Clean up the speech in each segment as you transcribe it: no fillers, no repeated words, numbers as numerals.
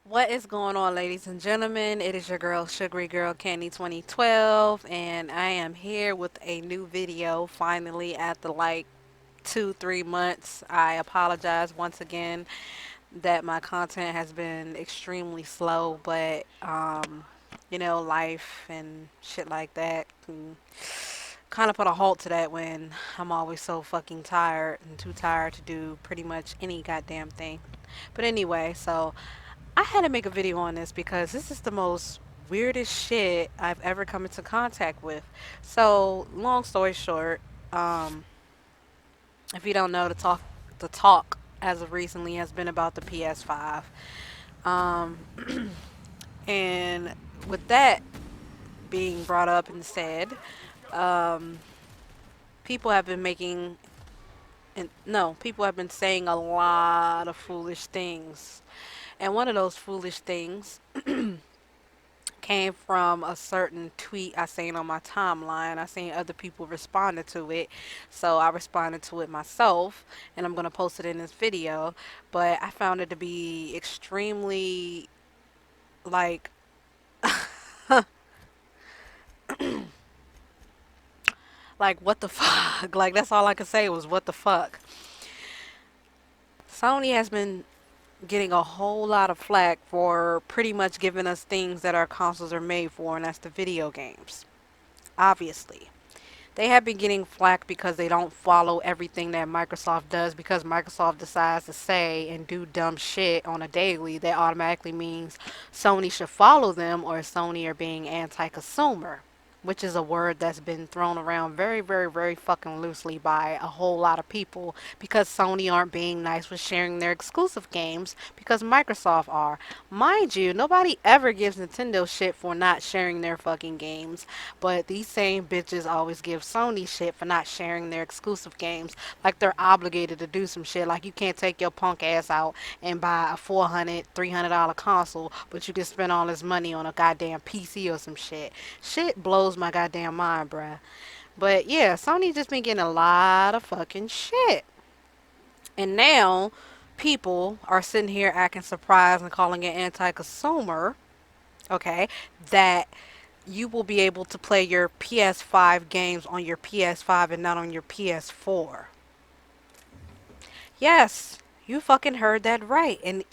What is going on, ladies and gentlemen? It is your girl, Sugary Girl Candy 2012, and I am here with a new video finally after like 2, 3 months. I apologize once again that my content has been extremely slow, but life and shit like that can kind of put a halt to that when I'm always so fucking tired and too tired to do pretty much any goddamn thing. But anyway, so I had to make a video on this because this is the most weirdest shit I've ever come into contact with. So, long story short, um, if you don't know, the talk as of recently has been about the PS5. Um, and with that being brought up and said, um, people have been making, and no, people have been saying a lot of foolish things. And one of those foolish things came from a certain tweet I seen on my timeline. I seen other people responded to it, so I responded to it myself, and I'm gonna post it in this video. But I found it to be extremely like, like what the fuck? Like that's all I could say was what the fuck. Sony has been getting a whole lot of flack for pretty much giving us things that our consoles are made for, and that's the video games. Obviously. They have been getting flack because they don't follow everything that Microsoft does, because Microsoft decides to say and do dumb shit on a daily. That automatically means Sony should follow them, or Sony are being anti-consumer, which is a word that's been thrown around very, very, very fucking loosely by a whole lot of people, because Sony aren't being nice with sharing their exclusive games because Microsoft are. Mind you, nobody ever gives Nintendo shit for not sharing their fucking games, but these same bitches always give Sony shit for not sharing their exclusive games, like they're obligated to do some shit. Like you can't take your punk ass out and buy a $400, $300 console, but you can spend all this money on a goddamn PC or some shit. Shit blows my goddamn mind, bruh. But yeah, Sony just been getting a lot of fucking shit. And now people are sitting here acting surprised and calling it anti-consumer, okay, that you will be able to play your PS5 games on your PS5 and not on your PS4. Yes, you fucking heard that right. And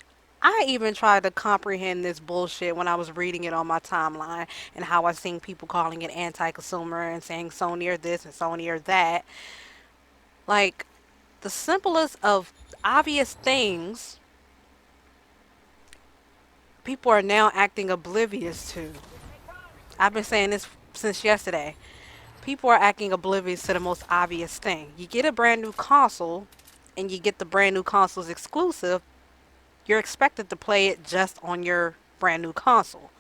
I even tried to comprehend this bullshit when I was reading it on my timeline, and how I seen people calling it anti-consumer and saying Sony or this and Sony or that. Like, the simplest of obvious things, people are now acting oblivious to. I've been saying this since yesterday. People are acting oblivious to the most obvious thing. You get a brand new console and you get the brand new console's exclusive, you're expected to play it just on your brand new console.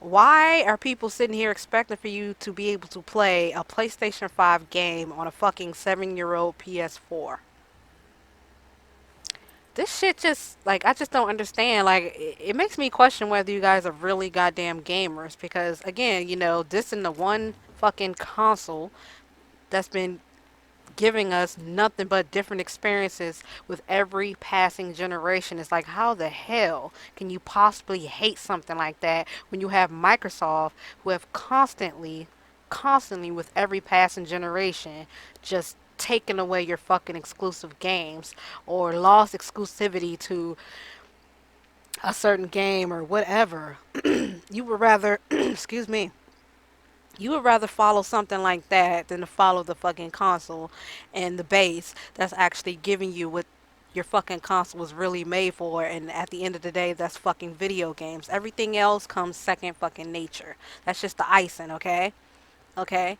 Why are people sitting here expecting for you to be able to play a PlayStation 5 game on a fucking 7-year-old PS4? This shit just, like, I just don't understand. Like, it makes me question whether you guys are really goddamn gamers. Because, again, this in the one fucking console that's been giving us nothing but different experiences with every passing generation. It's like, how the hell can you possibly hate something like that when you have Microsoft, who have constantly with every passing generation just taken away your fucking exclusive games, or lost exclusivity to a certain game or whatever. You would rather excuse me, you would rather follow something like that than to follow the fucking console and the base that's actually giving you what your fucking console was really made for. And at the end of the day, that's fucking video games. Everything else comes second fucking nature. That's just the icing, okay? Okay?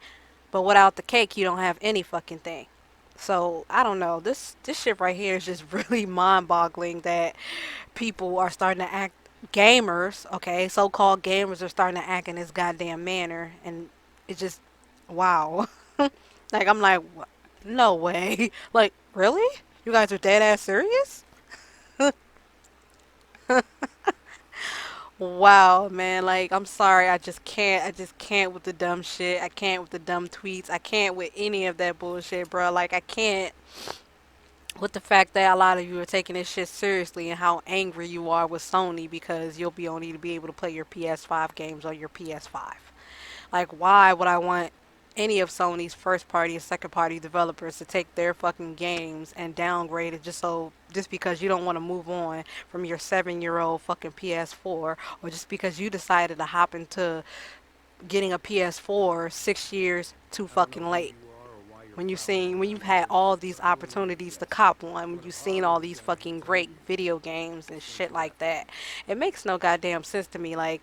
But without the cake, you don't have any fucking thing. So I don't know. This shit right here is just really mind-boggling that people are starting to act, gamers, okay, so-called gamers are starting to act in this goddamn manner, and it's just wow. Like I'm like, no way. Like really? You guys are dead ass serious? Wow, man. Like I'm sorry, I just can't. I just can't with the dumb shit. I can't with the dumb tweets. I can't with any of that bullshit, bro. Like I can't. with the fact that a lot of you are taking this shit seriously and how angry you are with Sony because you'll be only to be able to play your PS5 games on your PS5. Like, why would I want any of Sony's first party and second party developers to take their fucking games and downgrade it just because you don't want to move on from your 7-year old fucking PS4, or just because you decided to hop into getting a PS4 6 years too fucking late? When you've had all these opportunities to cop one, when you've seen all these fucking great video games and shit like that, it makes no goddamn sense to me. Like,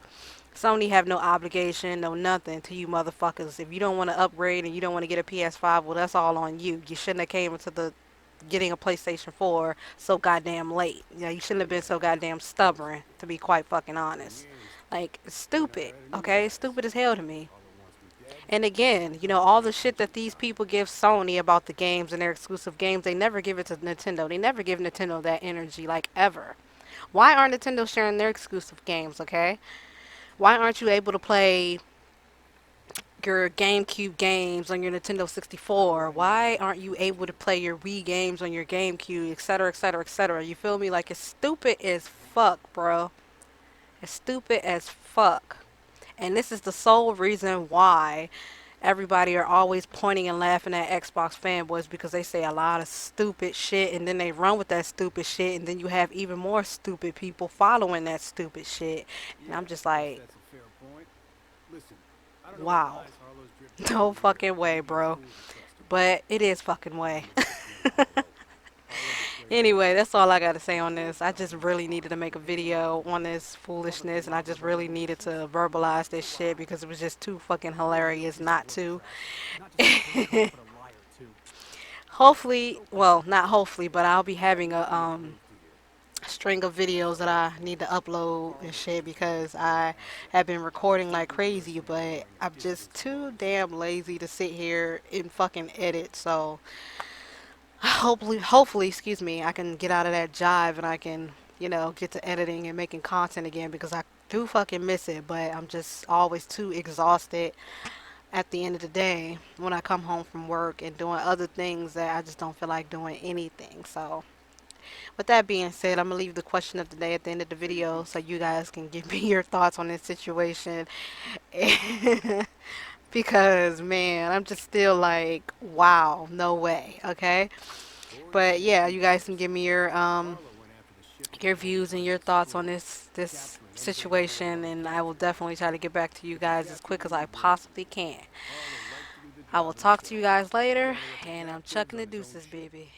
Sony have no obligation, no nothing to you motherfuckers. If you don't want to upgrade and you don't want to get a PS5, well, that's all on you. You shouldn't have came into the getting a PlayStation 4 so goddamn late. You shouldn't have been so goddamn stubborn, to be quite fucking honest. Like, it's stupid, okay? It's stupid as hell to me. And again, all the shit that these people give Sony about the games and their exclusive games, they never give it to Nintendo. They never give Nintendo that energy, like, ever. Why aren't Nintendo sharing their exclusive games, okay? Why aren't you able to play your GameCube games on your Nintendo 64? Why aren't you able to play your Wii games on your GameCube, etc., etc., etc.? You feel me? Like, it's stupid as fuck, bro. It's stupid as fuck. And this is the sole reason why everybody are always pointing and laughing at Xbox fanboys, because they say a lot of stupid shit and then they run with that stupid shit, and then you have even more stupid people following that stupid shit. And I'm just like, wow. No fucking way, bro. But it is fucking way. Anyway, that's all I got to say on this. I just really needed to make a video on this foolishness, and I just really needed to verbalize this shit because it was just too fucking hilarious not to. Hopefully, well, not hopefully, but I'll be having a string of videos that I need to upload and shit because I have been recording like crazy, but I'm just too damn lazy to sit here and fucking edit. So hopefully, excuse me, I can get out of that jive and I can, get to editing and making content again because I do fucking miss it, but I'm just always too exhausted at the end of the day when I come home from work and doing other things that I just don't feel like doing anything. So, with that being said, I'm gonna leave the question of the day at the end of the video so you guys can give me your thoughts on this situation. Because, man, I'm just still like, wow, no way, okay? But yeah, you guys can give me your views and your thoughts on this situation, and I will definitely try to get back to you guys as quick as I possibly can. I will talk to you guys later, and I'm chucking the deuces, baby.